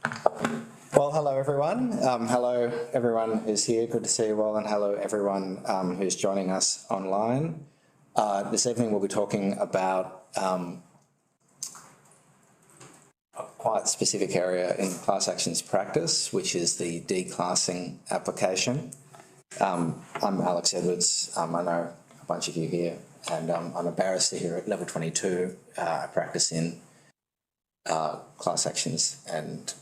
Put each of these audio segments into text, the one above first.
Well, hello everyone. Hello everyone who's here. Good to see you all, and hello everyone who's joining us online. This evening we'll be talking about a quite specific area in class actions practice, which is the declassing application. I'm Alex Edwards. I know a bunch of you here, and I'm a barrister here at level 22. I practice in class actions and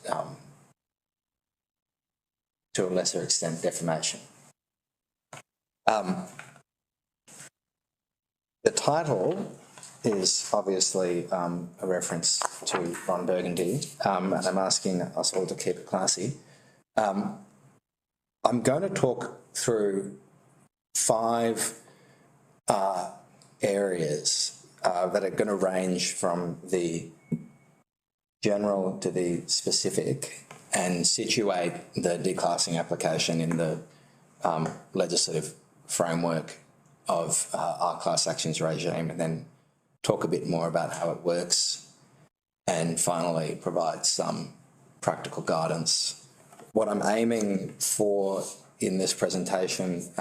to a lesser extent defamation. The title is obviously a reference to Ron Burgundy, and I'm asking us all to keep it classy. I'm going to talk through 5 areas that are going to range from the general to the specific and situate the declassing application in the legislative framework of our class actions regime, and then talk a bit more about how it works, and finally provide some practical guidance. What I'm aiming for in this presentation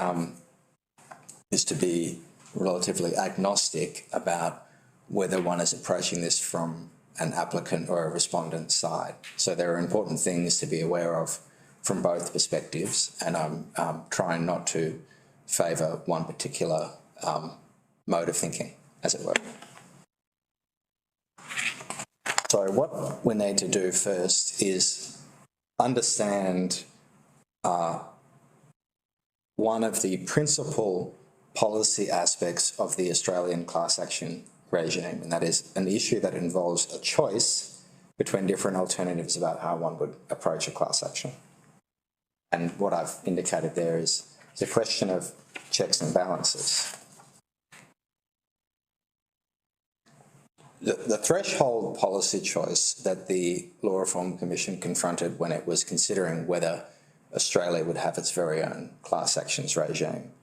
is to be relatively agnostic about whether one is approaching this from an applicant or a respondent side. So there are important things to be aware of from both perspectives, and I'm trying not to favour one particular mode of thinking, as it were. So what we need to do first is understand one of the principal policy aspects of the Australian class action regime, and that is an issue that involves a choice between different alternatives about how one would approach a class action. And what I've indicated there is the question of checks and balances. The threshold policy choice that the Law Reform Commission confronted when it was considering whether Australia would have its very own class actions regime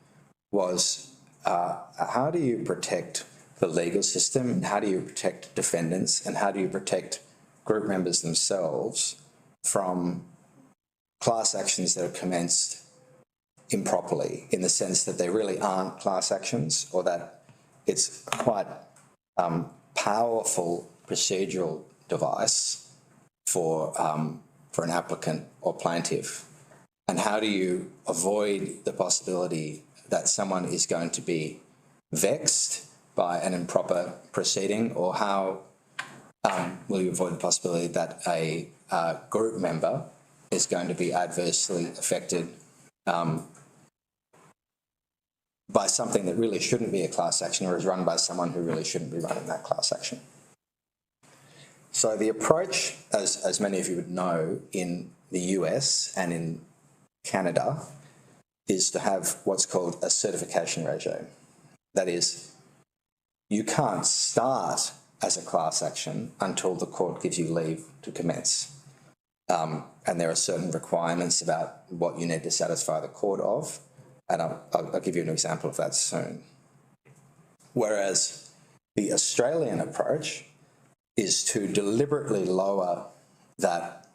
was how do you protect the legal system, and how do you protect defendants, and how do you protect group members themselves from class actions that are commenced improperly, in the sense that they really aren't class actions, or that it's quite powerful procedural device for an applicant or plaintiff? And how do you avoid the possibility that someone is going to be vexed by an improper proceeding, or how will you avoid the possibility that a group member is going to be adversely affected by something that really shouldn't be a class action, or is run by someone who really shouldn't be running that class action? So the approach, as many of you would know, in the US and in Canada, is to have what's called a certification regime. That is, you can't start as a class action until the court gives you leave to commence. And there are certain requirements about what you need to satisfy the court of, and I'll give you an example of that soon. Whereas the Australian approach is to deliberately lower that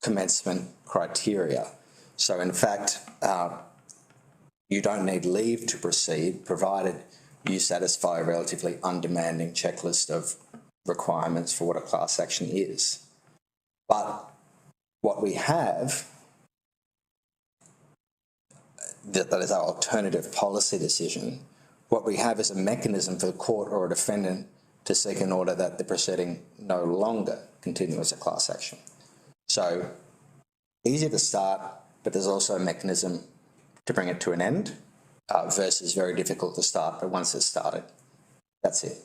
commencement criteria. So in fact, you don't need leave to proceed, provided you satisfy a relatively undemanding checklist of requirements for what a class action is. But what we have, that is our alternative policy decision, what we have is a mechanism for the court or a defendant to seek an order that the proceeding no longer continue as a class action. So easy to start, but there's also a mechanism to bring it to an end, versus very difficult to start, but once it's started, that's it.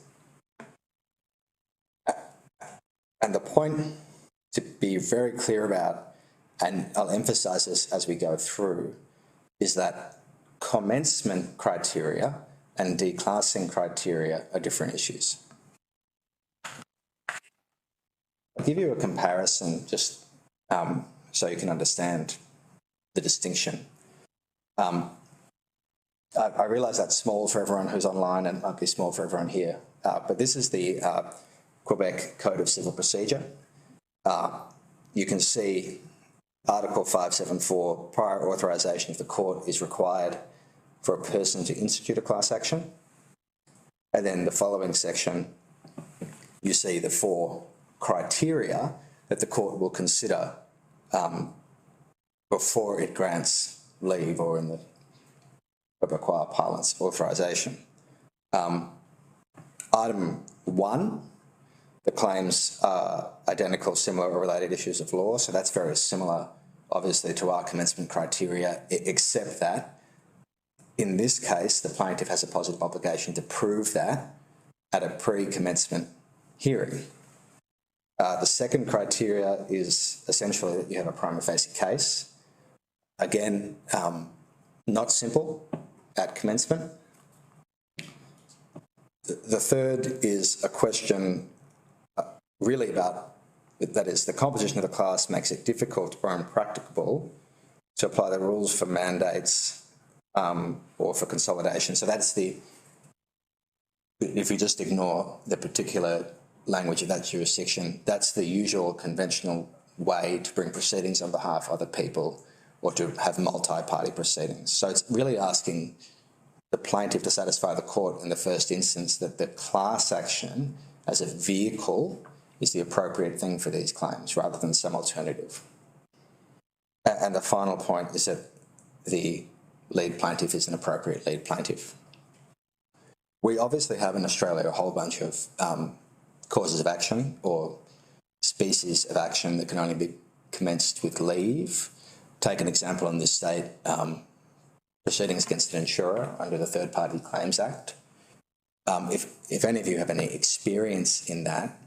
And the point to be very clear about, and I'll emphasise this as we go through, is that commencement criteria and declassing criteria are different issues. I'll give you a comparison just so you can understand the distinction. I realise that's small for everyone who's online and might be small for everyone here, but this is the Quebec Code of Civil Procedure. you can see Article 574, prior authorisation of the court is required for a person to institute a class action. And then the following section, you see the 4 criteria that the court will consider before it grants leave, or in the required parlance, authorisation. Item 1, the claims are identical, similar or related issues of law, so that's very similar, obviously, to our commencement criteria, except that in this case, the plaintiff has a positive obligation to prove that at a pre-commencement hearing. The second criteria is essentially that you have a prima facie case. Again, not simple at commencement. The third is a question really about, that is, the composition of the class makes it difficult or impracticable to apply the rules for mandates or for consolidation. So that's the, if you just ignore the particular language of that jurisdiction, that's the usual conventional way to bring proceedings on behalf of other people or to have multi-party proceedings. So it's really asking the plaintiff to satisfy the court in the first instance that the class action as a vehicle is the appropriate thing for these claims rather than some alternative. And the final point is that the lead plaintiff is an appropriate lead plaintiff. We obviously have in Australia a whole bunch of causes of action or species of action that can only be commenced with leave. Take an example in this state, proceedings against an insurer under the Third Party Claims Act. If any of you have any experience in that,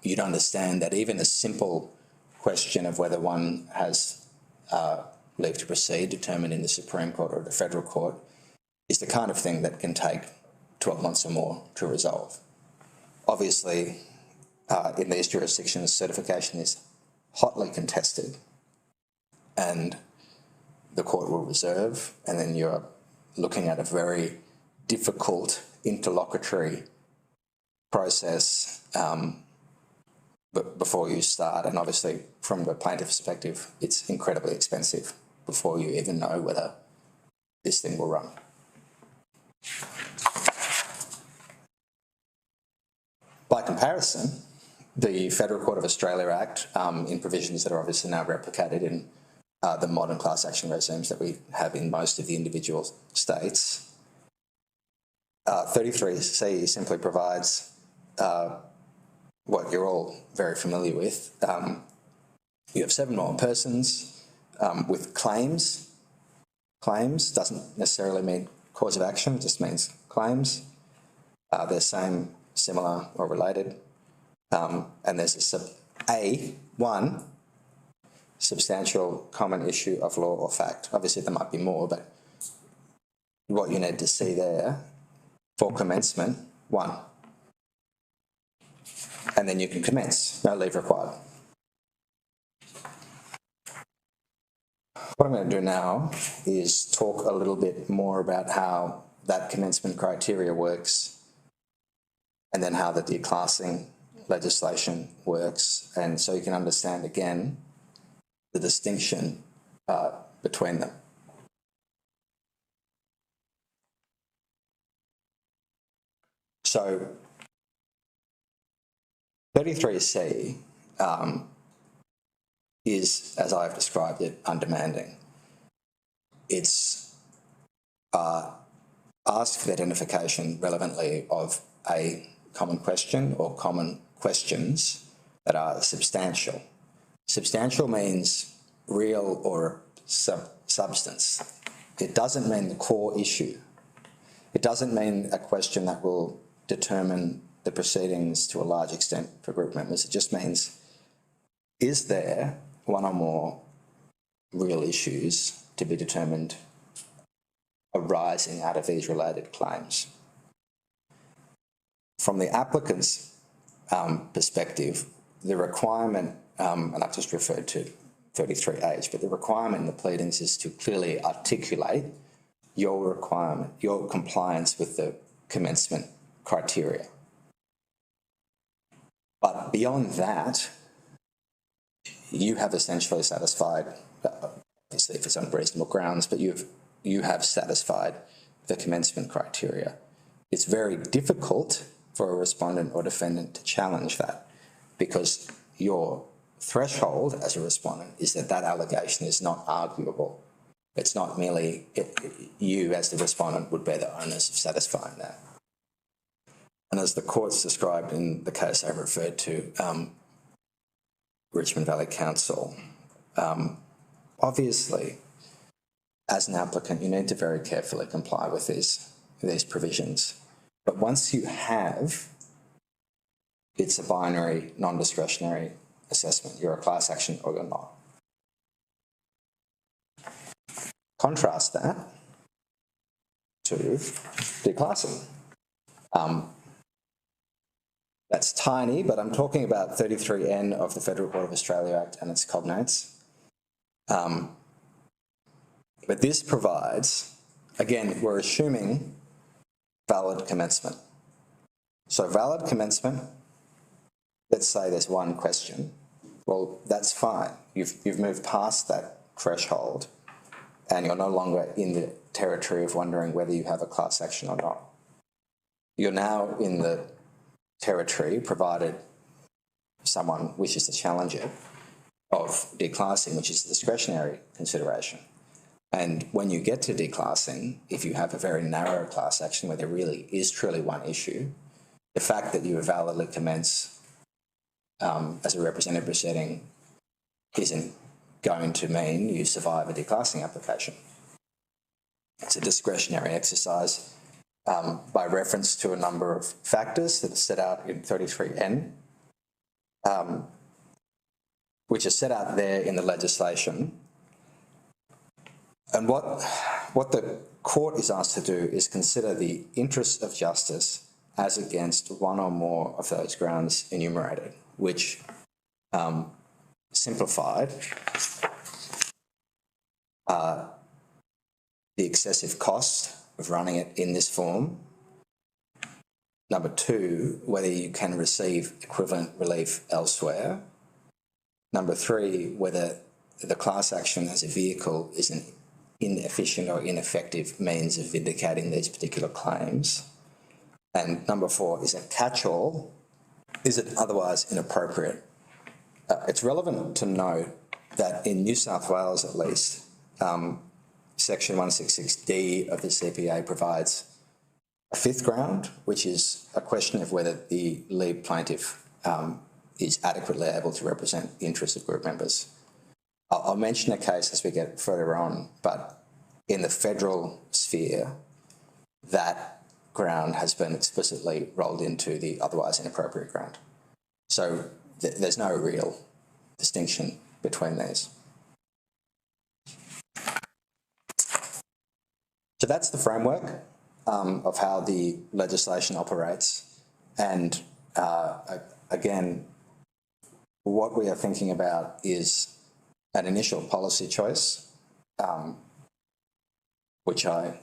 you'd understand that even a simple question of whether one has leave to proceed determined in the Supreme Court or the Federal Court is the kind of thing that can take 12 months or more to resolve. Obviously, in these jurisdictions, certification is hotly contested and the court will reserve, and then you're looking at a very difficult interlocutory process before you start, and obviously from the plaintiff's perspective it's incredibly expensive before you even know whether this thing will run. By comparison, the Federal Court of Australia Act, in provisions that are obviously now replicated in the modern class action regimes that we have in most of the individual states, 33C simply provides what you're all very familiar with. You have 7 or more persons with claims. Claims doesn't necessarily mean cause of action, it just means claims. They're same, similar or related. And there's A1, substantial common issue of law or fact. Obviously there might be more, but what you need to see there for commencement, 1. And then you can commence, no leave required. What I'm going to do now is talk a little bit more about how that commencement criteria works and then how the declassing legislation works, and so you can understand again the distinction between them. So 33C is, as I've described it, undemanding. It's ask for the identification relevantly of a common question or common questions that are substantial. Substantial means real or substance. It doesn't mean the core issue. It doesn't mean a question that will determine the proceedings to a large extent for group members. It just means, is there one or more real issues to be determined arising out of these related claims? From the applicant's perspective, the requirement, and I've just referred to 33H, but the requirement in the pleadings is to clearly articulate your requirement, your compliance with the commencement criteria. But beyond that, you have essentially satisfied, obviously if it's on reasonable grounds, but you have satisfied the commencement criteria. It's very difficult for a respondent or defendant to challenge that, because your threshold as a respondent is that that allegation is not arguable. It's not merely you as the respondent would bear the onus of satisfying that. And as the courts described in the case I referred to, Richmond Valley Council, obviously, as an applicant, you need to very carefully comply with these provisions. But once you have, it's a binary, non-discretionary assessment. You're a class action or you're not. Contrast that to declassing. That's tiny, but I'm talking about 33N of the Federal Court of Australia Act and its cognates. But this provides, again, we're assuming valid commencement. So valid commencement, let's say there's one question. Well, that's fine. You've moved past that threshold and you're no longer in the territory of wondering whether you have a class action or not. You're now in the territory, provided someone wishes to challenge it, of declassing, which is a discretionary consideration. And when you get to declassing, if you have a very narrow class action where there really is truly one issue, the fact that you validly commence as a representative proceeding isn't going to mean you survive a declassing application. It's a discretionary exercise by reference to a number of factors that are set out in 33N, which are set out there in the legislation. And what the court is asked to do is consider the interests of justice as against one or more of those grounds enumerated, which, simplified, the excessive cost of running it in this form. Number two, whether you can receive equivalent relief elsewhere. Number three, whether the class action as a vehicle is an inefficient or ineffective means of vindicating these particular claims. And number four, is it catch-all? Is it otherwise inappropriate? It's relevant to note that in New South Wales, at least, Section 166D of the CPA provides a fifth ground, which is a question of whether the lead plaintiff is adequately able to represent the interests of group members. I'll mention a case as we get further on, but in the federal sphere, that ground has been explicitly rolled into the otherwise inappropriate ground. So there's no real distinction between these. So that's the framework of how the legislation operates. And again, what we are thinking about is an initial policy choice, which I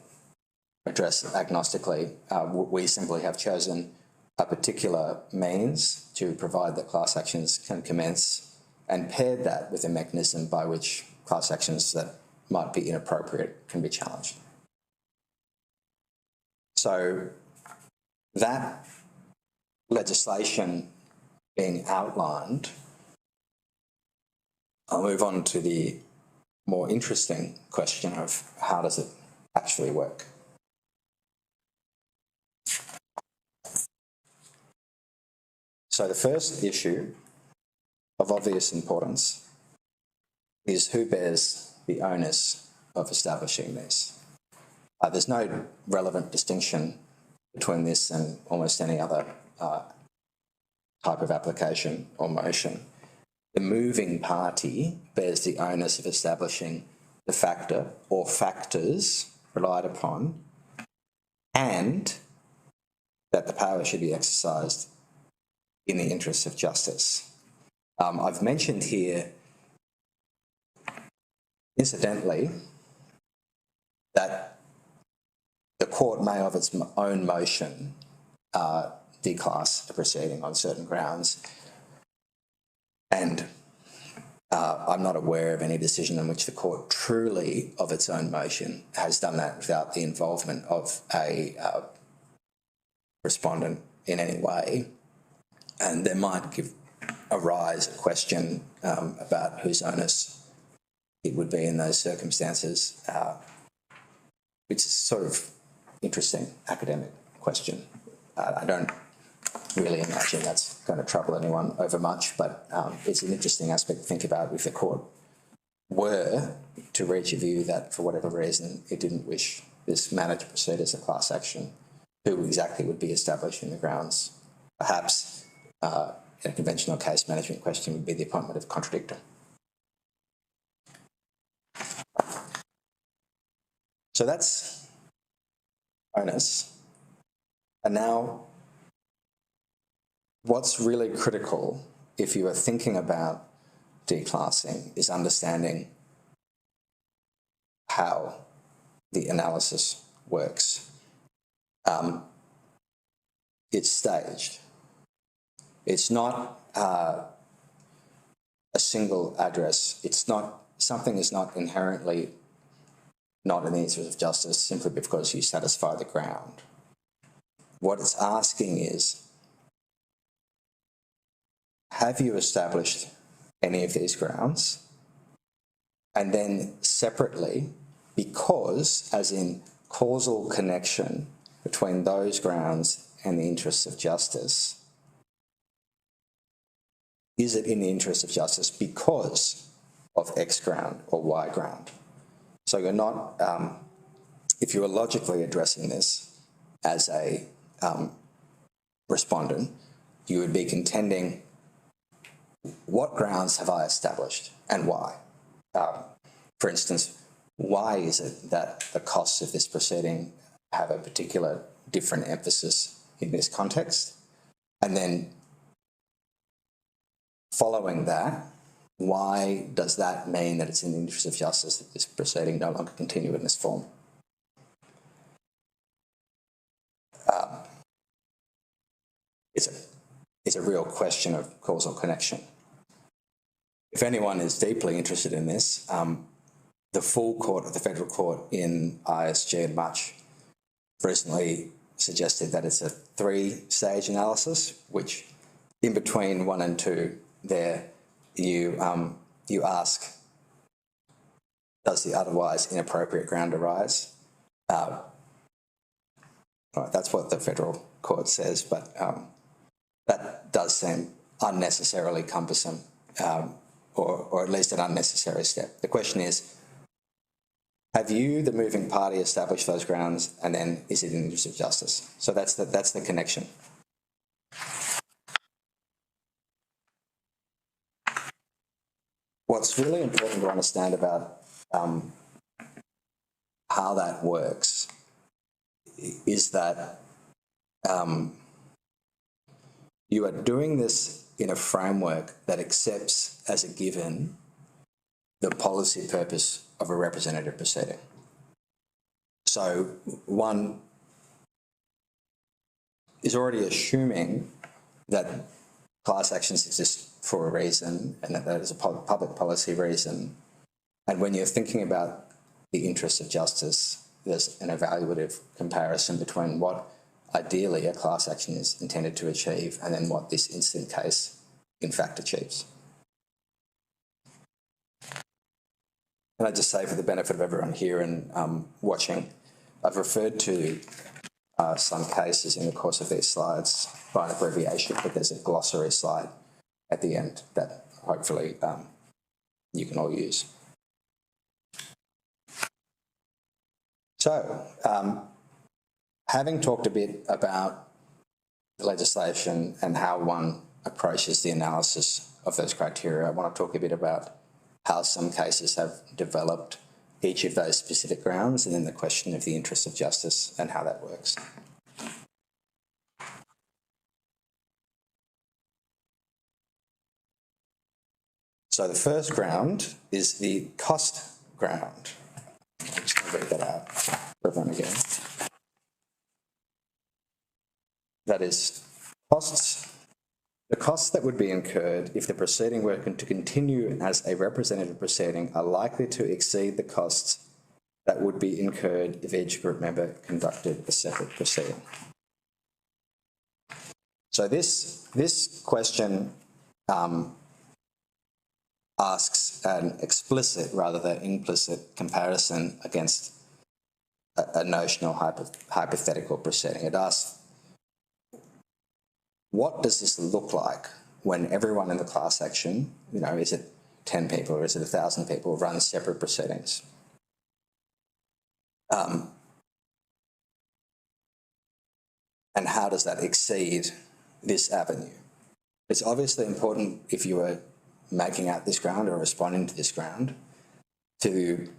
address agnostically. We simply have chosen a particular means to provide that class actions can commence, and paired that with a mechanism by which class actions that might be inappropriate can be challenged. So that legislation being outlined, I'll move on to the more interesting question of how does it actually work? So the first issue of obvious importance is who bears the onus of establishing this. There's no relevant distinction between this and almost any other type of application or motion. The moving party bears the onus of establishing the factor or factors relied upon, and that the power should be exercised in the interests of justice. I've mentioned here, incidentally, that the court may, of its own motion, declass the proceeding on certain grounds. And I'm not aware of any decision in which the court truly, of its own motion, has done that without the involvement of a respondent in any way. And there might arise a question about whose onus it would be in those circumstances, which is sort of interesting academic question. I don't really imagine that's going to trouble anyone over much, but it's an interesting aspect to think about if the court were to reach a view that, for whatever reason, it didn't wish this matter to proceed as a class action, who exactly would be establishing the grounds. Perhaps in a conventional case management question would be the appointment of contradictor. So that's onus. And now, what's really critical if you are thinking about declassing is understanding how the analysis works. It's staged. It's not a single address. It's not, something is not inherently not in the interest of justice simply because you satisfy the ground. What it's asking is, have you established any of these grounds? And then separately, because, as in causal connection between those grounds and the interests of justice, is it in the interest of justice because of X ground or Y ground? So you're not, if you were logically addressing this as a respondent, you would be contending, what grounds have I established and why? For instance, why is it that the costs of this proceeding have a particular different emphasis in this context? And then following that, why does that mean that it's in the interest of justice that this proceeding no longer continue in this form? It's a real question of causal connection. If anyone is deeply interested in this, the full court of the federal court in ISG and Much recently suggested that it's a 3-stage analysis, which in between 1 and 2 there you ask, does the otherwise inappropriate ground arise? Right, that's what the federal court says, but that does seem unnecessarily cumbersome, or at least an unnecessary step. The question is, have you, the moving party, established those grounds, and then is it in the interest of justice? So that's the connection. What's really important to understand about how that works is that you are doing this in a framework that accepts as a given the policy purpose of a representative proceeding. So one is already assuming that class actions exist for a reason and that is a public policy reason. And when you're thinking about the interests of justice, there's an evaluative comparison between what ideally a class action is intended to achieve and then what this instant case in fact achieves. And I just say, for the benefit of everyone here and watching, I've referred to some cases in the course of these slides by an abbreviation, but there's a glossary slide at the end that hopefully you can all use. So, having talked a bit about the legislation and how one approaches the analysis of those criteria, I want to talk a bit about how some cases have developed each of those specific grounds and then the question of the interest of justice and how that works. So the first ground is the cost ground. I'm just going to read that out for everyone again. That is, costs The costs that would be incurred if the proceeding were to continue as a representative proceeding are likely to exceed the costs that would be incurred if each group member conducted a separate proceeding. So this question asks an explicit rather than implicit comparison against a notional hypothetical proceeding. It asks, what does this look like when everyone in the class action, is it 10 people or is it 1,000 people, run separate proceedings? And how does that exceed this avenue? It's obviously important, if you were making out this ground or responding to this ground, to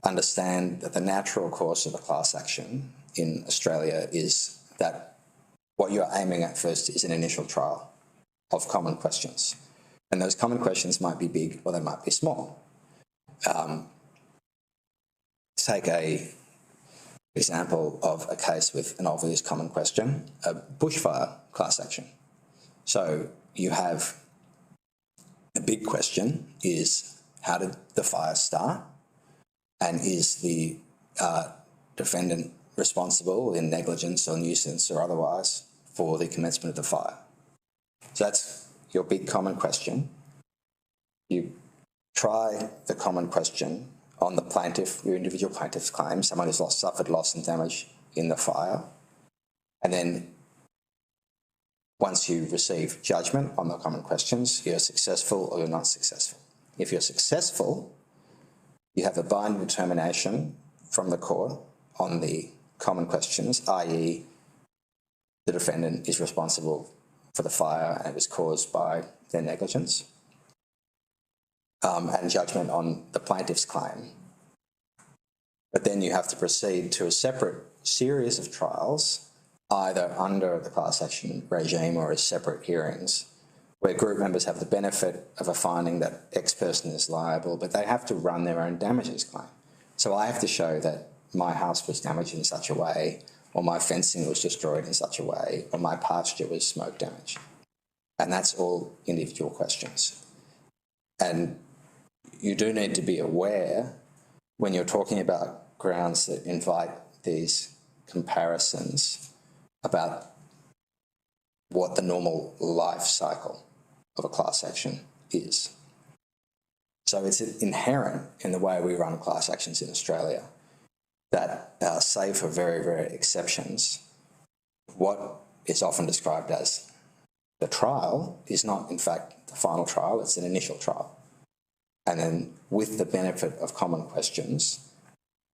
understand that the natural course of a class action in Australia is that what you're aiming at first is an initial trial of common questions. And those common questions might be big or they might be small. Take an example of a case with an obvious common question, a bushfire class action. So you have a big question is, how did the fire start? And is the defendant responsible in negligence or nuisance or otherwise for the commencement of the fire? So that's your big common question. You try the common question on the plaintiff, your individual plaintiff's claim, someone who's suffered loss and damage in the fire. And then once you receive judgment on the common questions, you're successful or you're not successful. If you're successful, you have a binding determination from the court on the common questions, i.e. the defendant is responsible for the fire and it was caused by their negligence, and judgment on the plaintiff's claim. But then you have to proceed to a separate series of trials, either under the class action regime or as separate hearings, where group members have the benefit of a finding that X person is liable, but they have to run their own damages claim. So I have to show that my house was damaged in such a way, or my fencing was destroyed in such a way, or my pasture was smoke damaged. And that's all individual questions. And you do need to be aware when you're talking about grounds that invite these comparisons about what the normal life cycle of a class action is. So it's inherent in the way we run class actions in Australia that, save for very rare exceptions, what is often described as the trial is not, in fact, the final trial, it's an initial trial. And then with the benefit of common questions,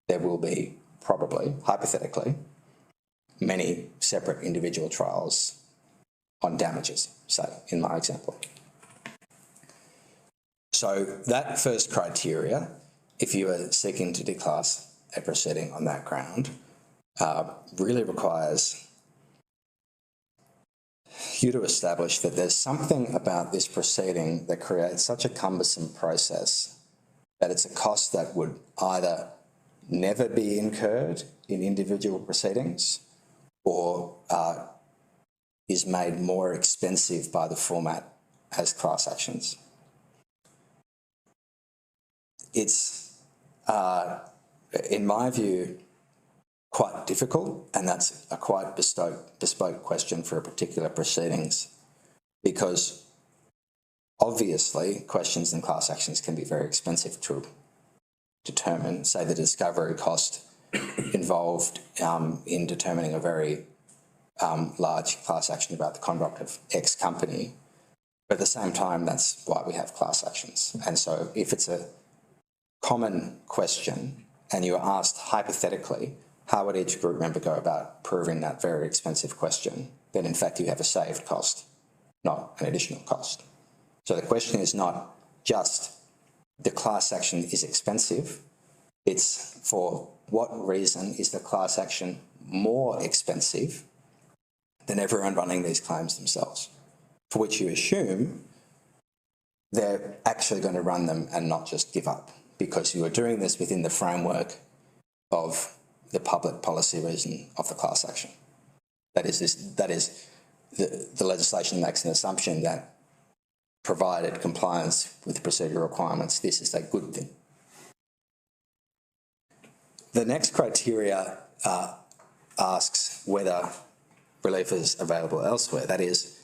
there will be probably, hypothetically, many separate individual trials on damages, say, in my example. So that first criteria, if you are seeking to declass a proceeding on that ground, really requires you to establish that there's something about this proceeding that creates such a cumbersome process that it's a cost that would either never be incurred in individual proceedings or is made more expensive by the format as class actions. It's, in my view, quite difficult, and that's a quite bespoke question for a particular proceedings, because obviously questions in class actions can be very expensive to determine. Say the discovery cost involved in determining a very large class action about the conduct of X company, but at the same time that's why we have class actions. And so if it's a common question and you are asked hypothetically, how would each group member go about proving that very expensive question, then in fact you have a saved cost, not an additional cost. So the question is not just the class action is expensive, it's for what reason is the class action more expensive than everyone running these claims themselves, for which you assume they're actually going to run them and not just give up, because you are doing this within the framework of the public policy reason of the class action. That is the legislation makes an assumption that provided compliance with procedural requirements, this is a good thing. The next criteria asks whether relief is available elsewhere. That is,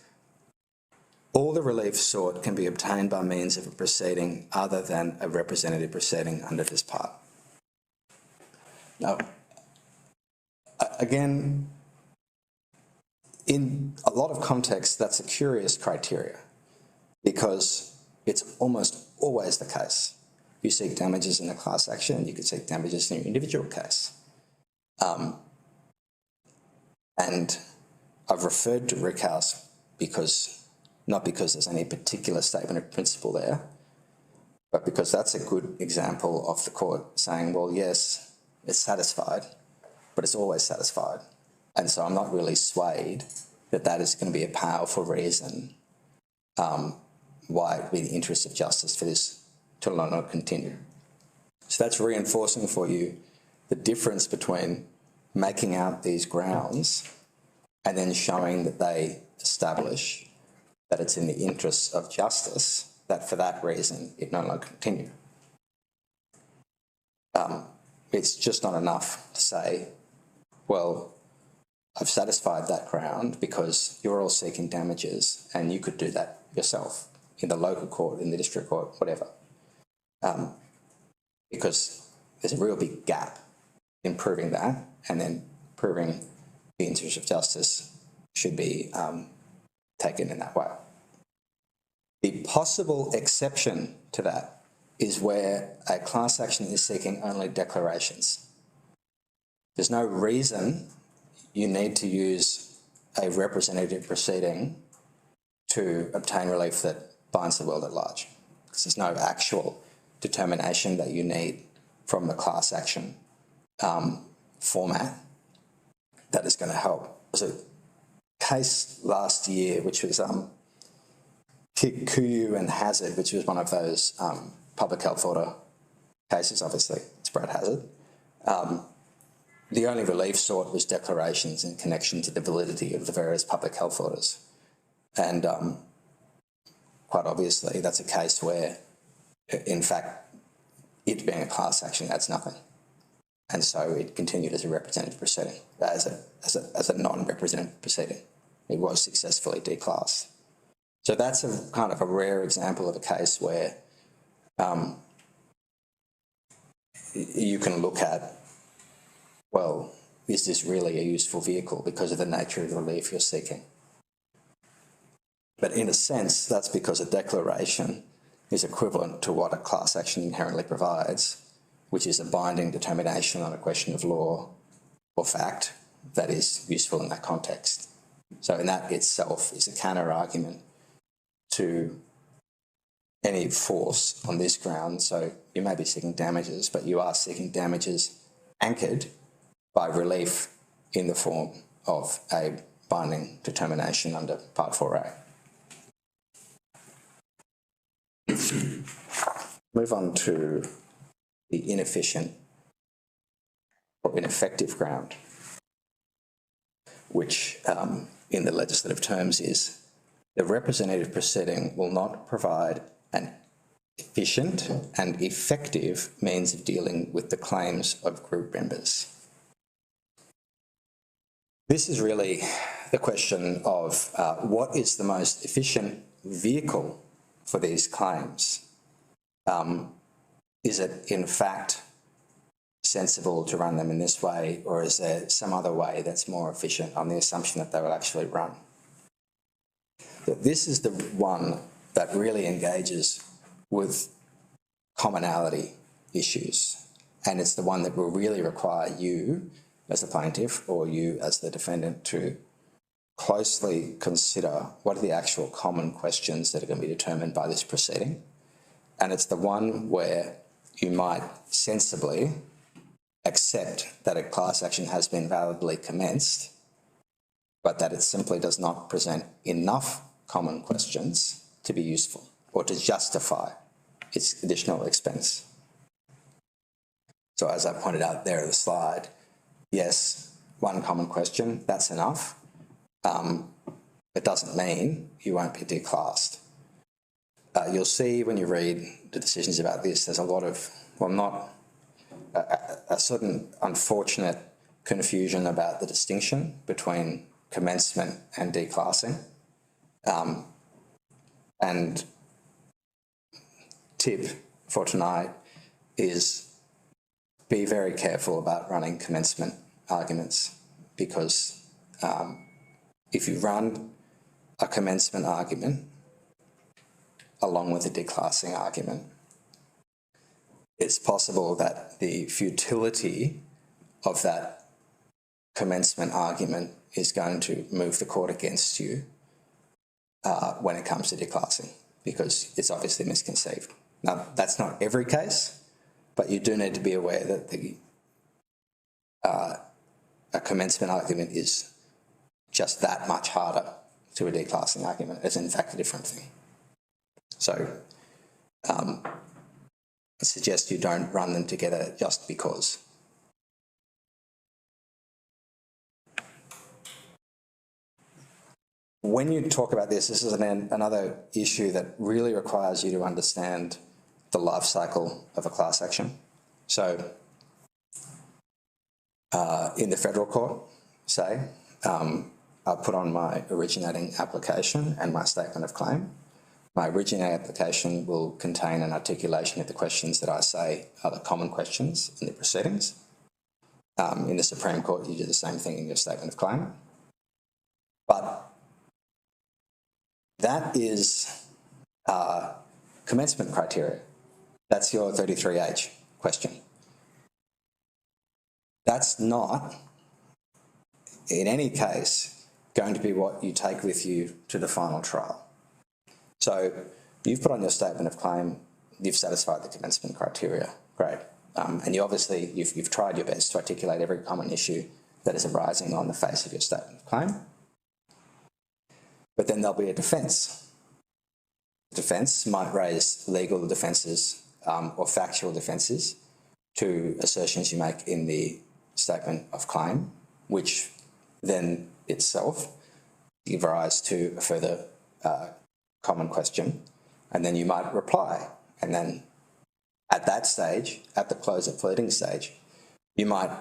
all the relief sought can be obtained by means of a proceeding other than a representative proceeding under this part. Now, again, in a lot of contexts, that's a curious criteria because it's almost always the case. You seek damages in a class action and you could seek damages in your individual case. And I've referred to Rickhouse not because there's any particular statement of principle there, but because that's a good example of the court saying, well, yes, it's satisfied, but it's always satisfied. And so I'm not really swayed that that is going to be a powerful reason why it would be the interest of justice for this to not continue. So that's reinforcing for you the difference between making out these grounds and then showing that they establish that it's in the interests of justice, that for that reason it no longer continue. It's just not enough to say, well, I've satisfied that ground because you're all seeking damages and you could do that yourself in the local court, in the district court, whatever. Because there's a real big gap in proving that, and then proving the interest of justice should be taken in that way. The possible exception to that is where a class action is seeking only declarations. There's no reason you need to use a representative proceeding to obtain relief that binds the world at large, because there's no actual determination that you need from the class action format that is going to help. There's a case last year which was Kikuyu and Hazard, which was one of those public health order cases. Obviously it's Brad Hazard. The only relief sought was declarations in connection to the validity of the various public health orders. And quite obviously that's a case where, in fact, it being a class action adds nothing. And so it continued as a representative proceeding, as a non-representative proceeding. It was successfully declassed. So that's a kind of a rare example of a case where you can look at, well, is this really a useful vehicle because of the nature of the relief you're seeking? But in a sense, that's because a declaration is equivalent to what a class action inherently provides, which is a binding determination on a question of law or fact that is useful in that context. So in that itself is a counter-argument to any force on this ground. So you may be seeking damages, but you are seeking damages anchored by relief in the form of a binding determination under Part 4A. Move on to the inefficient or ineffective ground, which in the legislative terms is the representative proceeding will not provide an efficient and effective means of dealing with the claims of group members. This is really the question of what is the most efficient vehicle for these claims. Is it in fact sensible to run them in this way, or is there some other way that's more efficient on the assumption that they will actually run? This is the one that really engages with commonality issues, and it's the one that will really require you as the plaintiff or you as the defendant to closely consider what are the actual common questions that are going to be determined by this proceeding. And it's the one where you might sensibly accept that a class action has been validly commenced, but that it simply does not present enough common questions to be useful or to justify its additional expense. So as I pointed out there in the slide, yes, one common question, that's enough. it doesn't mean you won't be declassed. You'll see when you read the decisions about this, there's a lot of, well, not a certain unfortunate confusion about the distinction between commencement and declassing. And tip for tonight is be very careful about running commencement arguments, because if you run a commencement argument along with a declassing argument, it's possible that the futility of that commencement argument is going to move the court against you when it comes to declassing, because it's obviously misconceived. Now, that's not every case, but you do need to be aware that a commencement argument is just that much harder to a declassing argument. It's in fact a different thing. So I suggest you don't run them together just because. When you talk about this is another issue that really requires you to understand the life cycle of a class action. So in the federal court, say, I'll put on my originating application and my statement of claim. My originating application will contain an articulation of the questions that I say are the common questions in the proceedings. In the Supreme Court, you do the same thing in your statement of claim. But that is commencement criteria. That's your 33H question. That's not, in any case, going to be what you take with you to the final trial. So you've put on your statement of claim, you've satisfied the commencement criteria, great. And you obviously, you've tried your best to articulate every common issue that is arising on the face of your statement of claim. But then there'll be a defence. The defence might raise legal defences or factual defences to assertions you make in the statement of claim, which then itself give rise to a further common question, and then you might reply. And then at that stage, at the close of pleading stage, you might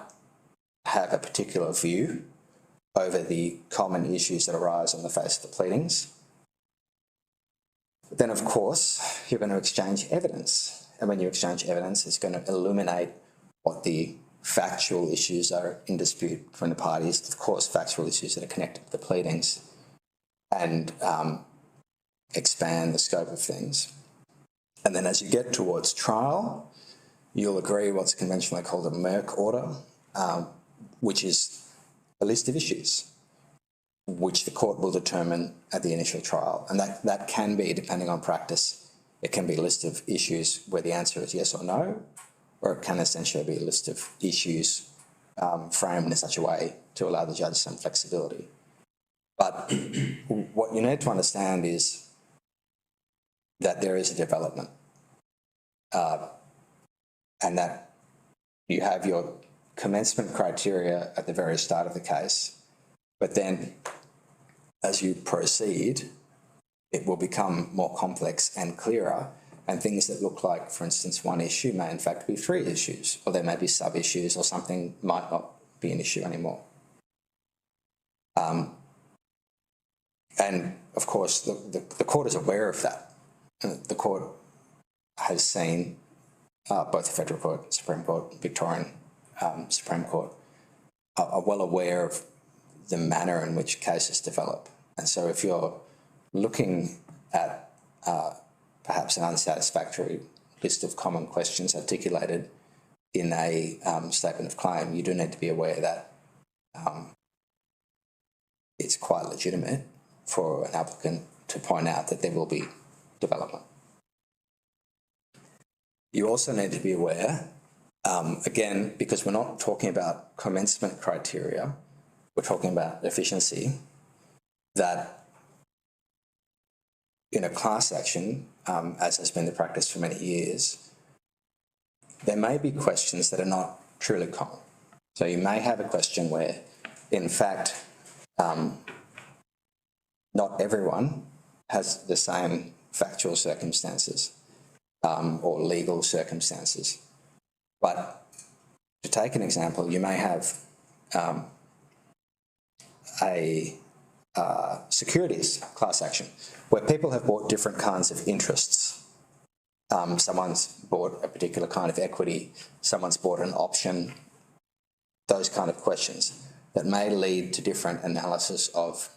have a particular view over the common issues that arise on the face of the pleadings. But then, of course, you're going to exchange evidence. And when you exchange evidence, it's going to illuminate what the factual issues are in dispute from the parties. Of course, factual issues that are connected to the pleadings, and expand the scope of things. And then as you get towards trial, you'll agree what's conventionally called a Merck order, which is a list of issues which the court will determine at the initial trial. And that can be, depending on practice, it can be a list of issues where the answer is yes or no, or it can essentially be a list of issues framed in such a way to allow the judge some flexibility. But what you need to understand is that there is a development and that you have your commencement criteria at the very start of the case, but then as you proceed, it will become more complex and clearer, and things that look like, for instance, one issue may in fact be three issues, or there may be sub-issues, or something might not be an issue anymore. And of course, the court is aware of that. The court has seen both the Federal Court, Supreme Court, Victorian Supreme Court are well aware of the manner in which cases develop. And so if you're looking at perhaps an unsatisfactory list of common questions articulated in a statement of claim, you do need to be aware that it's quite legitimate for an applicant to point out that there will be development. You also need to be aware, again, because we're not talking about commencement criteria, we're talking about efficiency, that in a class action, as has been the practice for many years, there may be questions that are not truly common. So you may have a question where, in fact, not everyone has the same factual circumstances or legal circumstances. But to take an example, you may have a securities class action where people have bought different kinds of interests. Someone's bought a particular kind of equity, someone's bought an option, those kind of questions that may lead to different analysis of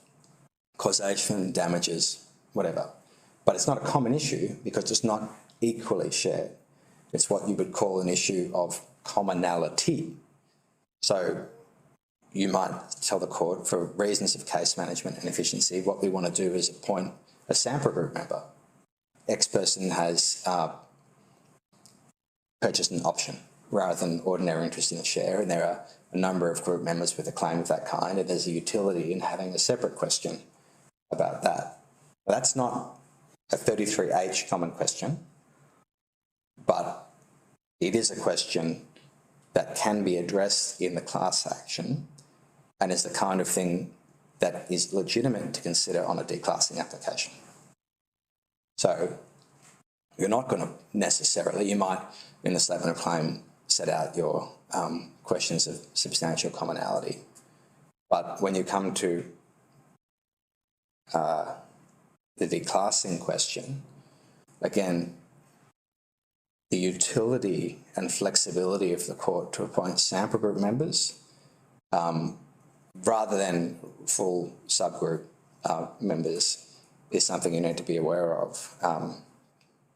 causation, damages, whatever. But it's not a common issue because it's not equally shared. It's what you would call an issue of commonality. So you might tell the court, for reasons of case management and efficiency, what we want to do is appoint a sample group member. X person has purchased an option rather than ordinary interest in a share, and there are a number of group members with a claim of that kind, and there's a utility in having a separate question about that. That's not a 33H common question, but it is a question that can be addressed in the class action and is the kind of thing that is legitimate to consider on a declassing application. So you're not going to necessarily, you might in the statement of claim set out your questions of substantial commonality, but when you come to the declassing question, again, the utility and flexibility of the court to appoint sample group members rather than full subgroup members is something you need to be aware of,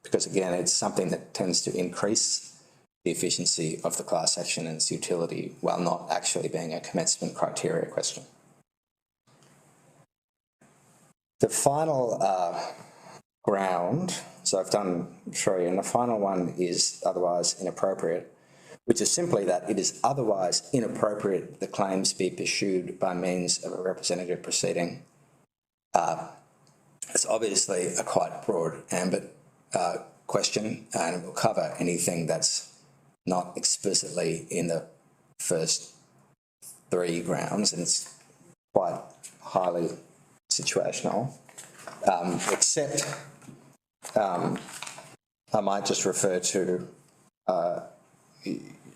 because again, it's something that tends to increase the efficiency of the class action and its utility while not actually being a commencement criteria question. The final ground, so I've done 3, and the final one is otherwise inappropriate, which is simply that it is otherwise inappropriate that the claims be pursued by means of a representative proceeding. It's obviously a quite broad ambit question, and it will cover anything that's not explicitly in the first 3 grounds, and it's quite highly situational, except I might just refer to,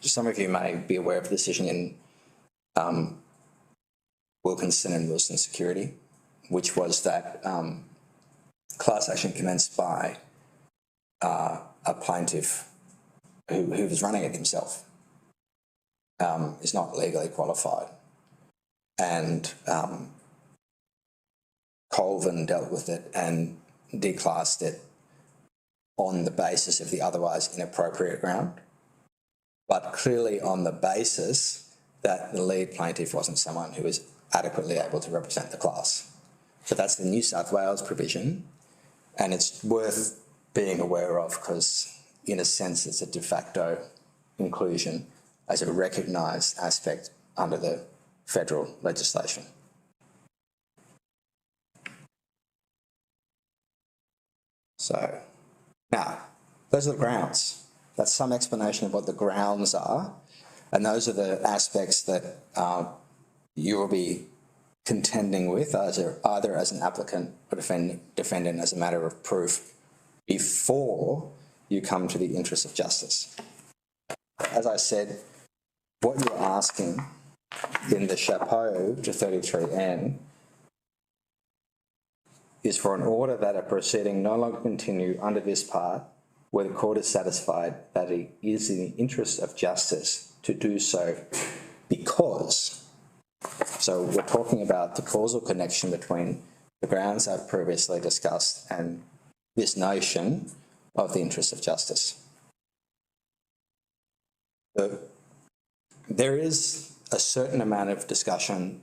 some of you may be aware of the decision in Wilkinson and Wilson Security, which was that class action commenced by a plaintiff who was running it himself, is not legally qualified, and Colvin dealt with it and declassed it on the basis of the otherwise inappropriate ground, but clearly on the basis that the lead plaintiff wasn't someone who was adequately able to represent the class. So that's the New South Wales provision, and it's worth being aware of because, in a sense, it's a de facto inclusion as a recognised aspect under the federal legislation. So, now, those are the grounds. That's some explanation of what the grounds are, and those are the aspects that you will be contending with either as an applicant or defendant as a matter of proof before you come to the interest of justice. As I said, what you're asking in the chapeau to 33N is for an order that a proceeding no longer continue under this part where the court is satisfied that it is in the interest of justice to do so because. So we're talking about the causal connection between the grounds I've previously discussed and this notion of the interest of justice. There is a certain amount of discussion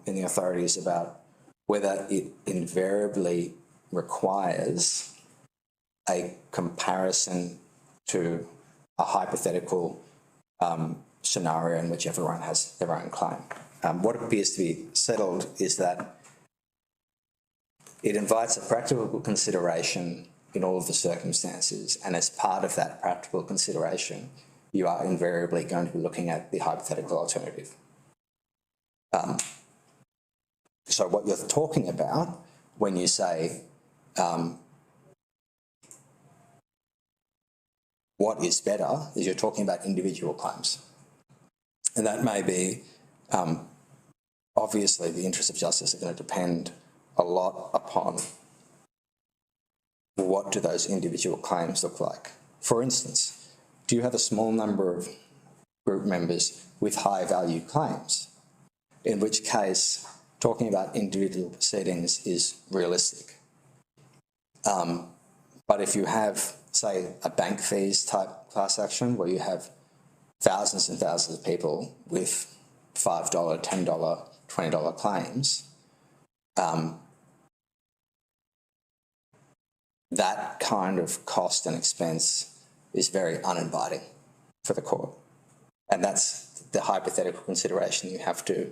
in the authorities about whether it invariably requires a comparison to a hypothetical scenario in which everyone has their own claim. What appears to be settled is that it invites a practical consideration in all of the circumstances, and as part of that practical consideration, you are invariably going to be looking at the hypothetical alternative. So what you're talking about when you say what is better is you're talking about individual claims. And that may be, obviously, the interests of justice are going to depend a lot upon what do those individual claims look like. For instance, do you have a small number of group members with high value claims, in which case talking about individual proceedings is realistic. But if you have, say, a bank fees type class action where you have thousands and thousands of people with $5, $10, $20 claims, that kind of cost and expense is very uninviting for the court. And that's the hypothetical consideration you have to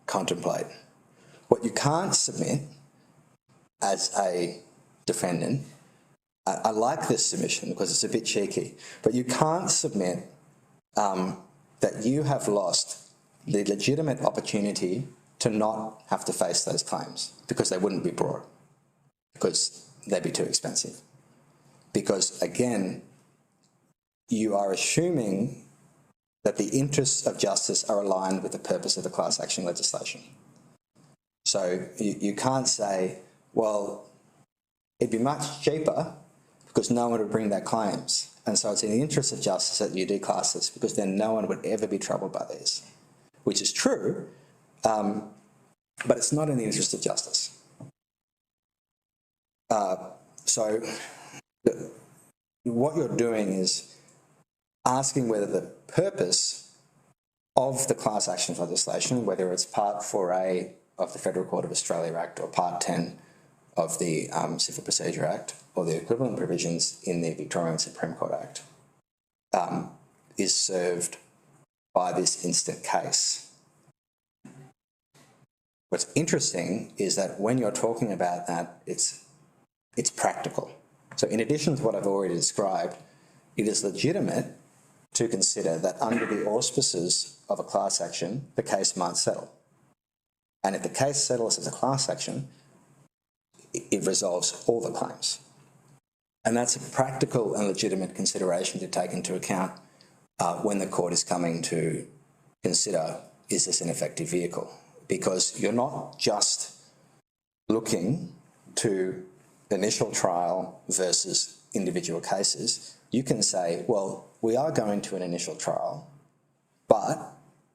contemplate. What you can't submit as a defendant, I like this submission because it's a bit cheeky, but you can't submit that you have lost the legitimate opportunity to not have to face those claims because they wouldn't be brought, because they'd be too expensive. Because, again, you are assuming that the interests of justice are aligned with the purpose of the class action legislation. So you can't say, well, it'd be much cheaper because no one would bring their claims. And so it's in the interest of justice that you declass this, because then no one would ever be troubled by these, which is true, but it's not in the interest of justice. So what you're doing is asking whether the purpose of the class action legislation, whether it's Part 4A of the Federal Court of Australia Act or Part 10 of the Civil Procedure Act or the equivalent provisions in the Victorian Supreme Court Act, is served by this instant case. What's interesting is that when you're talking about that, it's practical. So in addition to what I've already described, it is legitimate to consider that under the auspices of a class action, the case might settle. And if the case settles as a class action, it resolves all the claims. And that's a practical and legitimate consideration to take into account when the court is coming to consider, is this an effective vehicle? Because you're not just looking to initial trial versus individual cases. You can say, well, we are going to an initial trial, but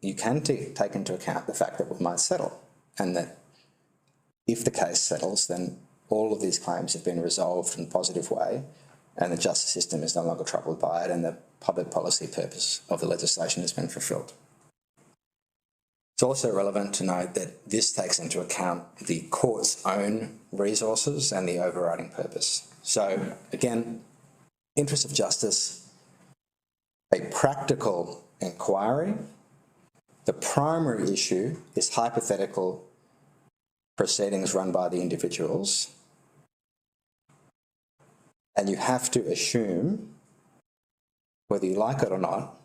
you can take into account the fact that we might settle, and that if the case settles, then all of these claims have been resolved in a positive way, and the justice system is no longer troubled by it, and the public policy purpose of the legislation has been fulfilled. It's also relevant to note that this takes into account the court's own resources and the overriding purpose. So, again, interest of justice, a practical inquiry. The primary issue is hypothetical proceedings run by the individuals, and you have to assume, whether you like it or not,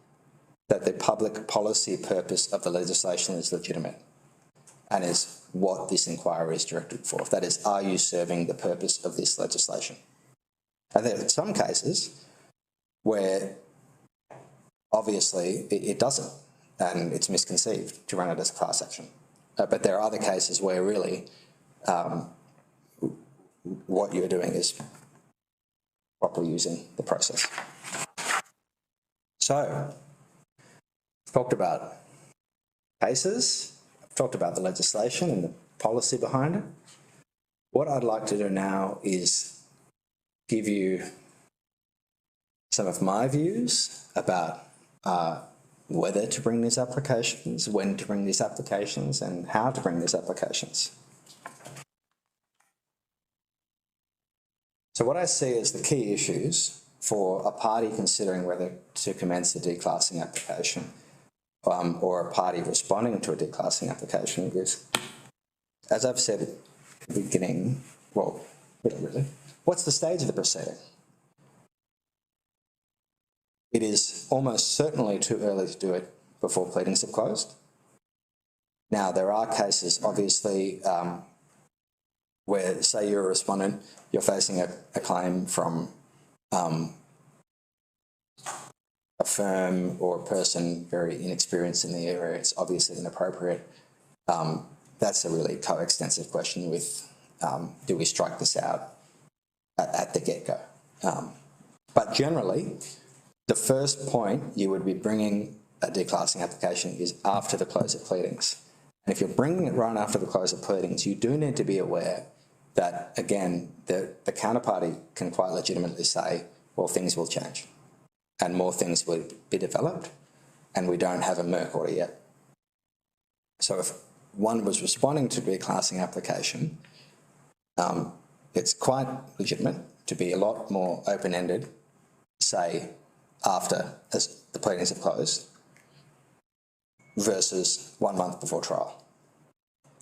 that the public policy purpose of the legislation is legitimate and is what this inquiry is directed for. That is, are you serving the purpose of this legislation? And there are some cases where obviously it doesn't, and it's misconceived to run it as a class action. But there are other cases where really what you're doing is properly using the process. So, I've talked about cases, I've talked about the legislation and the policy behind it. What I'd like to do now is give you some of my views about whether to bring these applications, when to bring these applications, and how to bring these applications. So what I see as the key issues for a party considering whether to commence a declassing application or a party responding to a declassing application is, as I've said at the beginning, well, really, what's the stage of the proceeding? It is almost certainly too early to do it before pleadings have closed. Now, there are cases, obviously, where, say you're a respondent, you're facing a claim from a firm or a person very inexperienced in the area. It's obviously inappropriate. That's a really coextensive question with, do we strike this out at the get-go? But generally, the first point you would be bringing a declassing application is after the close of pleadings. And if you're bringing it right after the close of pleadings, you do need to be aware that, again, the counterparty can quite legitimately say, well, things will change and more things will be developed and we don't have a MERC order yet. So if one was responding to a declassing application, it's quite legitimate to be a lot more open-ended, say, after as the pleadings have closed, versus 1 month before trial.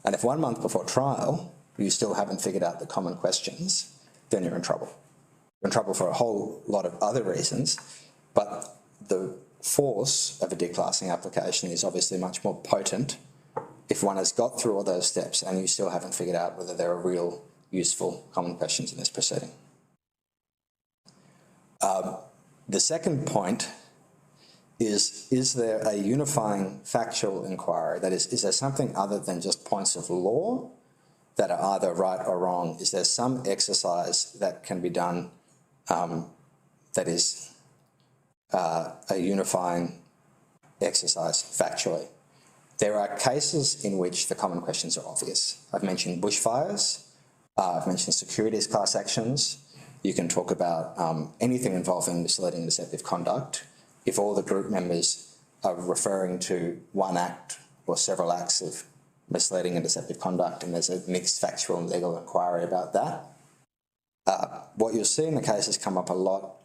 And if 1 month before trial you still haven't figured out the common questions, then you're in trouble. You're in trouble for a whole lot of other reasons, but the force of a declassing application is obviously much more potent if one has got through all those steps and you still haven't figured out whether there are real, useful, common questions in this proceeding. The second point is there a unifying factual inquiry? That is there something other than just points of law that are either right or wrong? Is there some exercise that can be done that is a unifying exercise factually? There are cases in which the common questions are obvious. I've mentioned bushfires, I've mentioned securities class actions. You can talk about anything involving misleading and deceptive conduct. If all the group members are referring to one act or several acts of misleading and deceptive conduct and there's a mixed factual and legal inquiry about that, what you'll see in the cases come up a lot,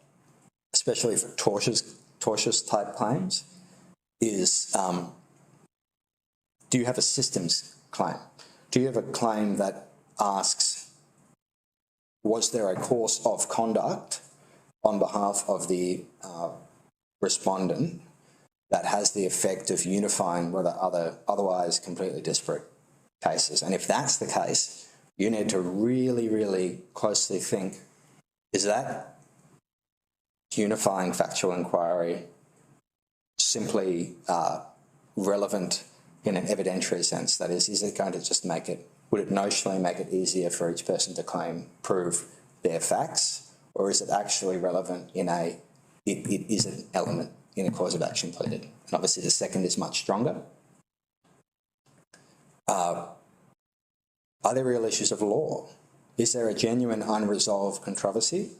especially for tortious type claims, is do you have a systems claim? Do you have a claim that asks, was there a course of conduct on behalf of the respondent that has the effect of unifying what are otherwise completely disparate cases? And if that's the case, you need to really, really closely think, is that unifying factual inquiry simply relevant in an evidentiary sense? That is it going to just would it notionally make it easier for each person to prove their facts, or is it actually relevant in it is an element in a cause of action pleaded? And obviously the second is much stronger. Are there real issues of law? Is there a genuine unresolved controversy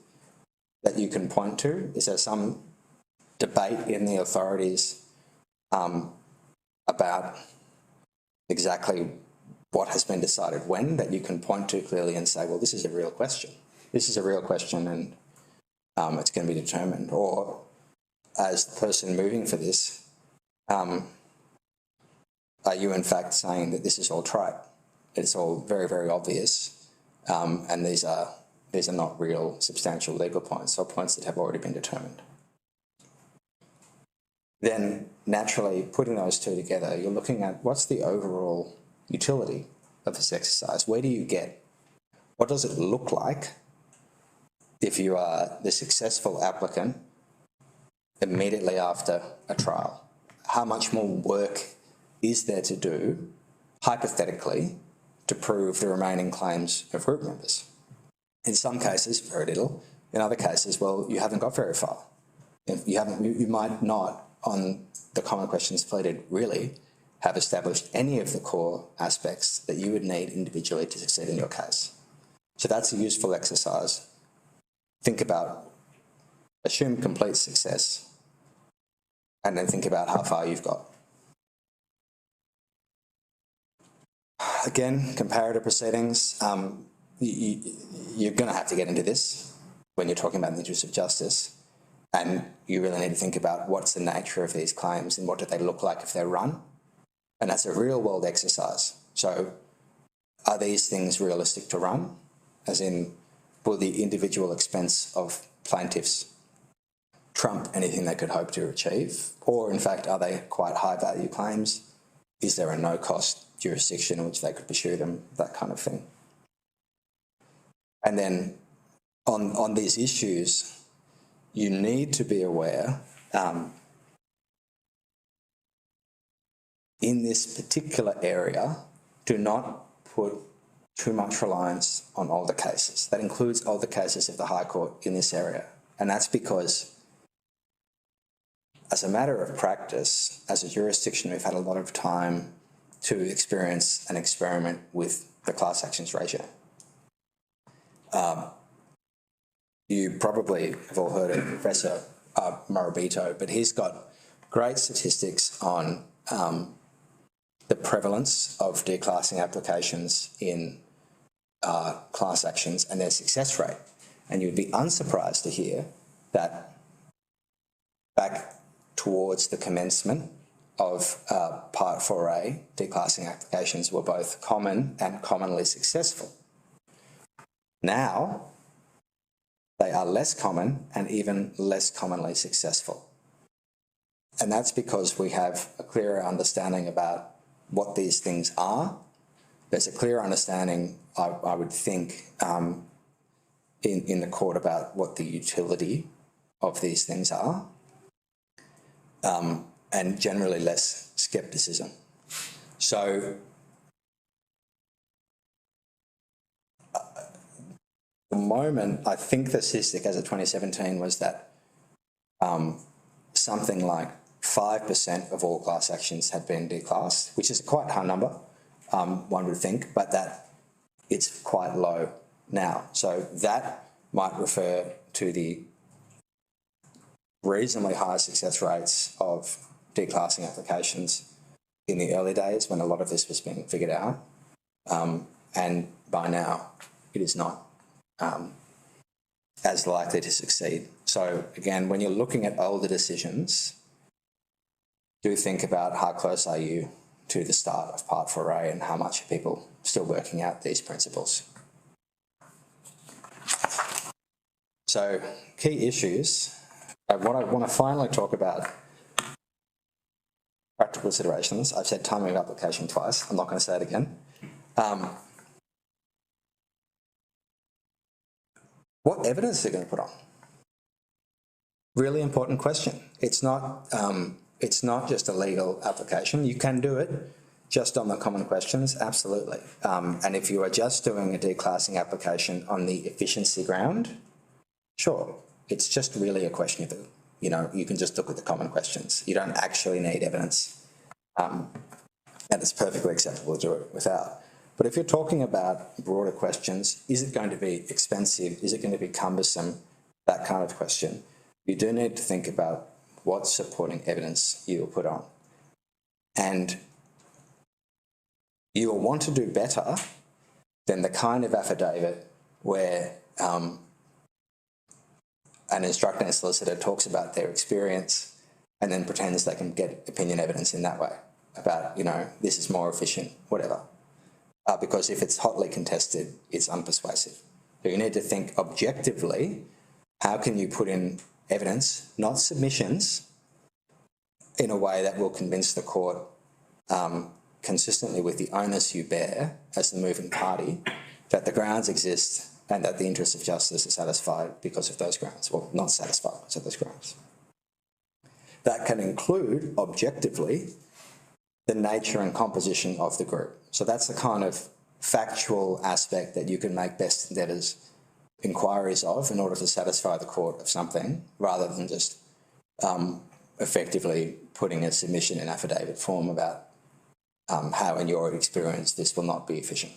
that you can point to? Is there some debate in the authorities about exactly what has been decided when that you can point to clearly and say, well, this is a real question. This is a real question and it's going to be determined. Or as the person moving for this, are you in fact saying that this is all trite? It's all very, very obvious and these are not real substantial legal points or points that have already been determined. Then naturally putting those two together, you're looking at what's the overall utility of this exercise? Where do you get? What does it look like if you are the successful applicant immediately after a trial? How much more work is there to do, hypothetically, to prove the remaining claims of group members? In some cases, very little. In other cases, well, you haven't got very far. You might not, on the common questions pleaded, really have established any of the core aspects that you would need individually to succeed in your case. So that's a useful exercise. Think about, assume complete success, and then think about how far you've got. Again, comparative proceedings, you're going to have to get into this when you're talking about the interest of justice, and you really need to think about what's the nature of these claims and what do they look like if they're run. And that's a real-world exercise. So are these things realistic to run? As in, will the individual expense of plaintiffs trump anything they could hope to achieve? Or, in fact, are they quite high-value claims? is there a no-cost jurisdiction in which they could pursue them, that kind of thing. And then on these issues, you need to be aware in this particular area, do not put too much reliance on older cases. That includes older cases of the High Court in this area. And that's because, as a matter of practice, as a jurisdiction, we've had a lot of time to experience and experiment with the class actions ratio. You probably have all heard of Professor Morabito, but he's got great statistics on the prevalence of declassing applications in class actions and their success rate. And you'd be unsurprised to hear that back towards the commencement of Part 4A, declassing applications were both common and commonly successful. Now, they are less common and even less commonly successful. And that's because we have a clearer understanding about what these things are. There's a clear understanding, I would think, in the court about what the utility of these things are, and generally less scepticism. So the moment, I think the statistic as of 2017 was that something like 5% of all class actions had been declassed, which is a quite high number, one would think, but that it's quite low now. So that might refer to the reasonably high success rates of declassing applications in the early days when a lot of this was being figured out. And by now, it is not as likely to succeed. So again, when you're looking at older decisions, do think about how close are you to the start of Part 4A and how much are people still working out these principles. So key issues. What I want to finally talk about, practical considerations. I've said timing of application twice. I'm not going to say it again. What evidence are you going to put on? Really important question. It's not just a legal application. You can do it just on the common questions, absolutely. And if you are just doing a declassing application on the efficiency ground, sure. It's just really a question of, you can just look at the common questions. You don't actually need evidence. And it's perfectly acceptable to do it without. But if you're talking about broader questions, is it going to be expensive? Is it going to be cumbersome? That kind of question. You do need to think about what supporting evidence you will put on. And you will want to do better than the kind of affidavit where an instructor and solicitor talks about their experience and then pretends they can get opinion evidence in that way about, this is more efficient, whatever. Because if it's hotly contested, it's unpersuasive. So you need to think objectively, how can you put in evidence, not submissions, in a way that will convince the court, consistently with the onus you bear as the moving party, that the grounds exist and that the interests of justice are satisfied because of those grounds, well, not satisfied because of those grounds. That can include, objectively, the nature and composition of the group. So that's the kind of factual aspect that you can make best endeavours inquiries of in order to satisfy the court of something, rather than just effectively putting a submission in affidavit form about how, in your experience, this will not be efficient.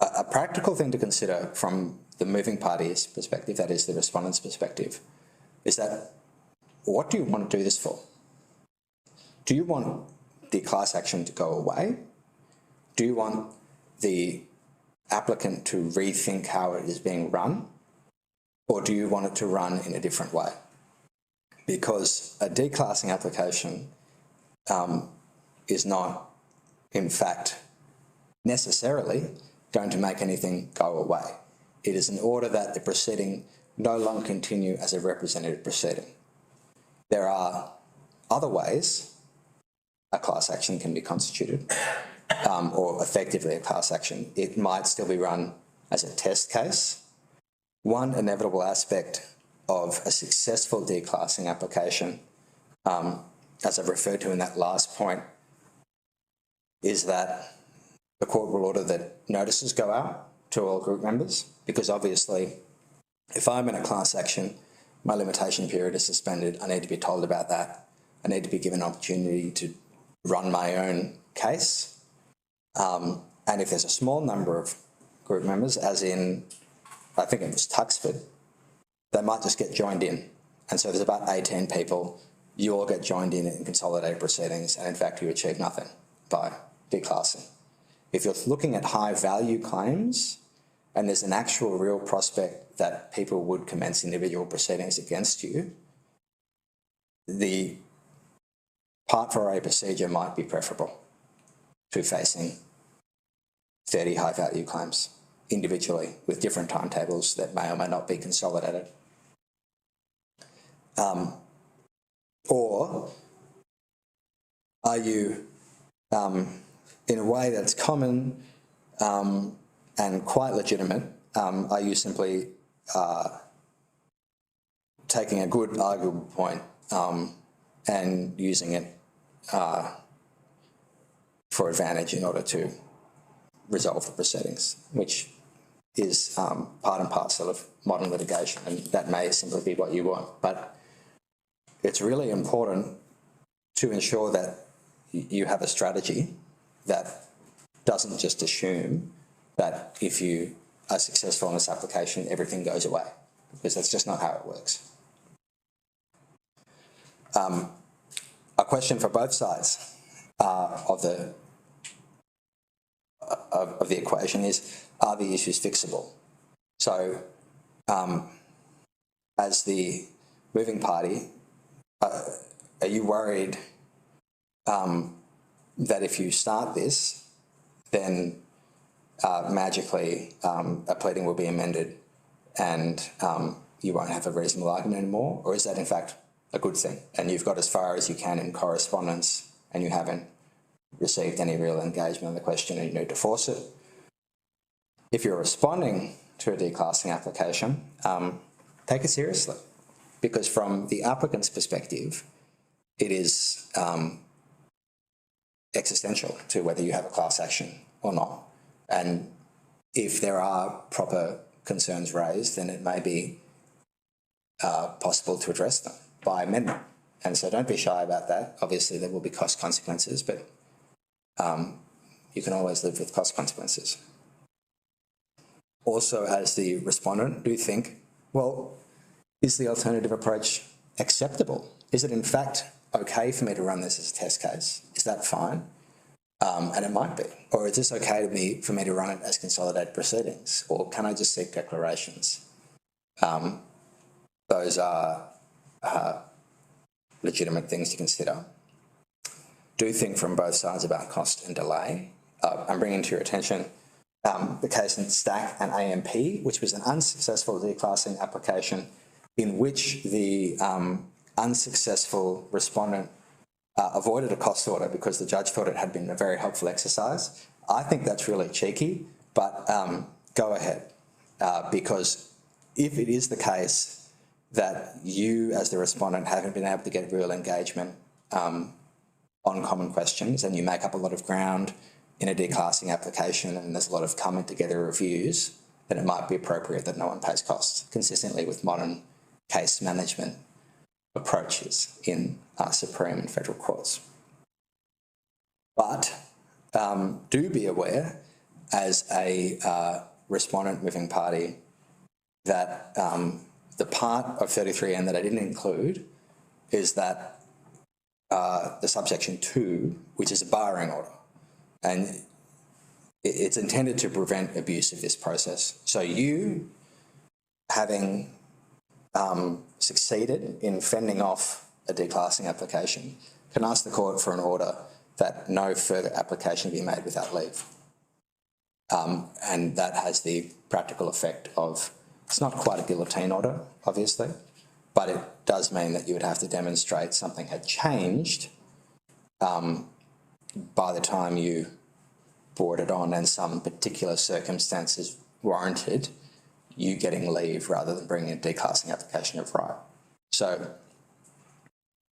A practical thing to consider from the moving party's perspective, that is the respondent's perspective, is that what do you want to do this for? Do you want the class action to go away? Do you want the applicant to rethink how it is being run? Or do you want it to run in a different way? Because a declassing application is not, in fact, necessarily going to make anything go away. It is in order that the proceeding no longer continue as a representative proceeding. There are other ways a class action can be constituted, or effectively a class action. It might still be run as a test case. One inevitable aspect of a successful declassing application, as I've referred to in that last point, is that the court will order that notices go out to all group members, because obviously if I'm in a class action, my limitation period is suspended. I need to be told about that. I need to be given an opportunity to run my own case. And if there's a small number of group members, as in, I think it was Tuxford, they might just get joined in. And so there's about 18 people, you all get joined in consolidated proceedings, and in fact you achieve nothing by declassing. If you're looking at high value claims and there's an actual real prospect that people would commence individual proceedings against you, the Part 4A procedure might be preferable to facing 30 high value claims individually with different timetables that may or may not be consolidated. Or are you, in a way that's common and quite legitimate, are you simply taking a good arguable point and using it for advantage in order to resolve the proceedings, which is part and parcel of modern litigation, and that may simply be what you want. But it's really important to ensure that you have a strategy that doesn't just assume that if you are successful in this application, everything goes away, because that's just not how it works. A question for both sides of the equation is, are the issues fixable? So as the moving party, are you worried that if you start this, then magically a pleading will be amended and you won't have a reasonable argument anymore? Or is that in fact a good thing, and you've got as far as you can in correspondence and you haven't received any real engagement on the question and you need to force it? If you're responding to a declassing application, take it seriously, because from the applicant's perspective, it is existential to whether you have a class action or not. And if there are proper concerns raised, then it may be possible to address them by amendment. And so don't be shy about that. Obviously there will be cost consequences, but you can always live with cost consequences. Also, as the respondent, do think, well, is the alternative approach acceptable? Is it in fact okay for me to run this as a test case? Is that fine? And it might be. Or is this okay for me to run it as consolidated proceedings? Or can I just seek declarations? Those are legitimate things to consider. Do think from both sides about cost and delay. I'm bringing to your attention the case in Stack and AMP, which was an unsuccessful declassing application in which the unsuccessful respondent avoided a cost order because the judge thought it had been a very helpful exercise. I think that's really cheeky, but go ahead, because if it is the case that you as the respondent haven't been able to get real engagement on common questions, and you make up a lot of ground in a declassing application and there's a lot of coming together reviews, then it might be appropriate that no one pays costs, consistently with modern case management approaches in Supreme and federal courts. But do be aware, as a respondent moving party, that the part of 33N that I didn't include is that the subsection 2, which is a barring order, and it's intended to prevent abuse of this process. So you, having succeeded in fending off a declassing application, can ask the court for an order that no further application be made without leave. And that has the practical effect of, it's not quite a guillotine order, obviously, but it does mean that you would have to demonstrate something had changed by the time you brought it on and some particular circumstances warranted you getting leave rather than bringing a declassing application of right. So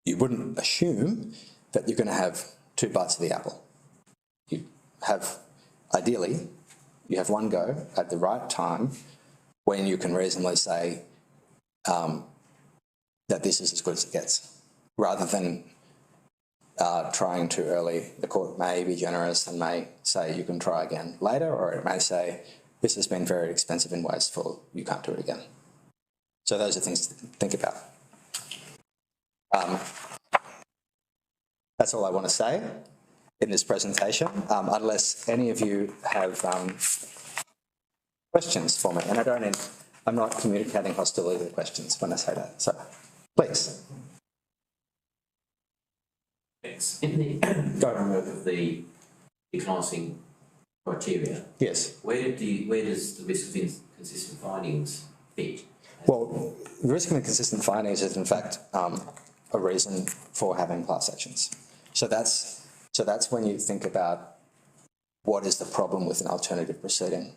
you wouldn't assume that you're going to have two bites of the apple. You have, ideally, you have one go at the right time when you can reasonably say that this is as good as it gets, rather than trying too early. The court may be generous and may say you can try again later, or it may say this has been very expensive and wasteful, you can't do it again. So those are things to think about. That's all I want to say in this presentation, unless any of you have questions for me. And I'm not communicating hostility to questions when I say that. So please. Thanks. In the framework of the declassing criteria, Yes. where does the risk of inconsistent findings fit? Well, the risk of inconsistent findings is in fact a reason for having class actions. So that's when you think about what is the problem with an alternative proceeding,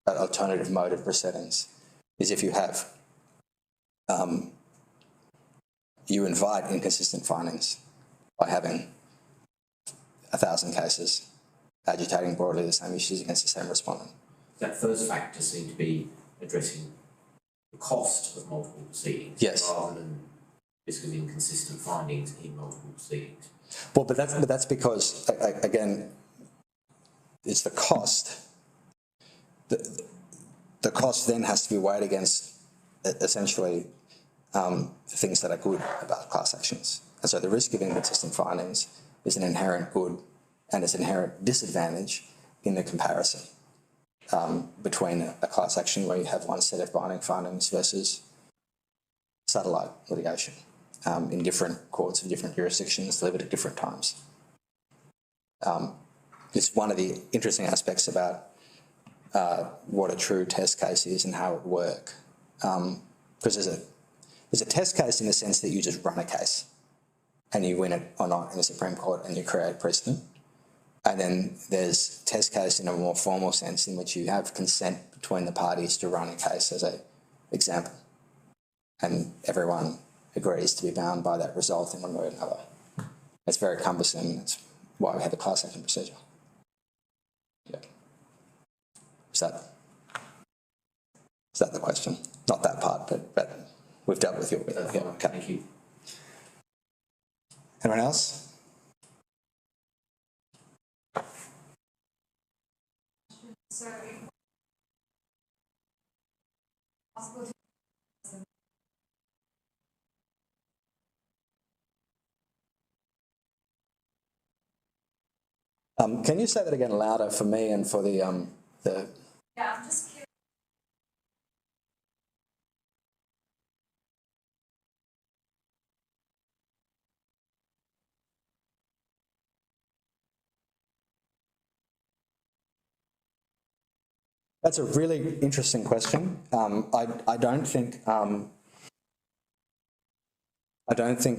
alternative mode of proceedings, is if you have, you invite inconsistent findings by having 1,000 cases agitating broadly the same issues against the same respondent. That first factor seemed to be addressing the cost of multiple proceedings, yes, rather than risk of inconsistent findings in multiple proceedings. Well, but that's because, again, it's the cost. The cost then has to be weighed against essentially things that are good about class actions. And so the risk of inconsistent findings is an inherent good and it's an inherent disadvantage in the comparison between a class action where you have one set of binding findings versus satellite litigation in different courts of different jurisdictions delivered at different times. It's one of the interesting aspects about what a true test case is and how it works. Because there's a test case in the sense that you just run a case and you win it or not in the Supreme Court and you create precedent. And then there's test case in a more formal sense in which you have consent between the parties to run a case as an example. And everyone agrees to be bound by that result in one way or another. It's very cumbersome. That's why we have the class action procedure. Yeah. Is that the question? Not that part, but we've dealt with your bit. Yeah, okay. Thank you. Anyone else? So, possible Can you say that again louder for me and for the Yeah, I'm just curious. That's a really interesting question. I don't think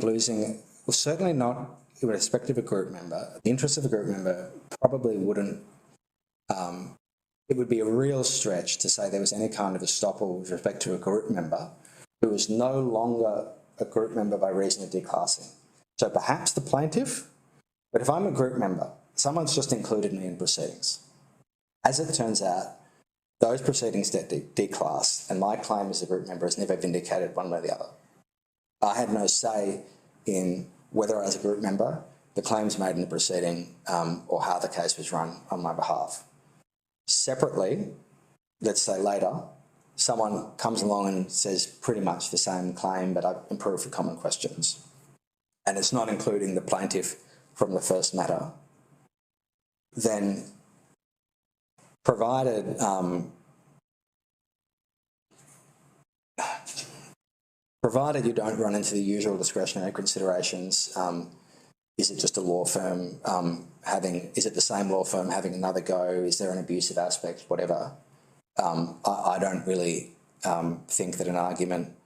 losing, well, certainly not with respect to a group member. The interest of a group member probably wouldn't. It would be a real stretch to say there was any kind of estoppel with respect to a group member who is no longer a group member by reason of declassing. So perhaps the plaintiff, but if I'm a group member, someone's just included me in proceedings. As it turns out, those proceedings get declassed, and my claim as a group member is never vindicated one way or the other. I had no say in whether as a group member, the claims made in the proceeding or how the case was run on my behalf. Separately, let's say later, someone comes along and says pretty much the same claim, but I've improved for common questions. And it's not including the plaintiff from the first matter. Then provided you don't run into the usual discretionary considerations, is it just a law firm is it the same law firm having another go? Is there an abusive aspect? Whatever. I don't really think that an argument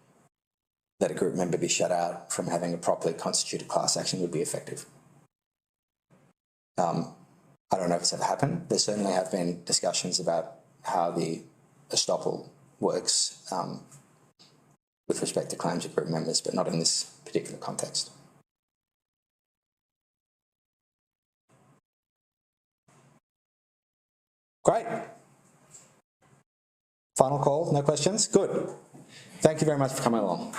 that a group member be shut out from having a properly constituted class action would be effective. I don't know if it's ever happened. There certainly have been discussions about how the estoppel works with respect to claims of group members, but not in this particular context. Great. Final call, no questions? Good. Thank you very much for coming along.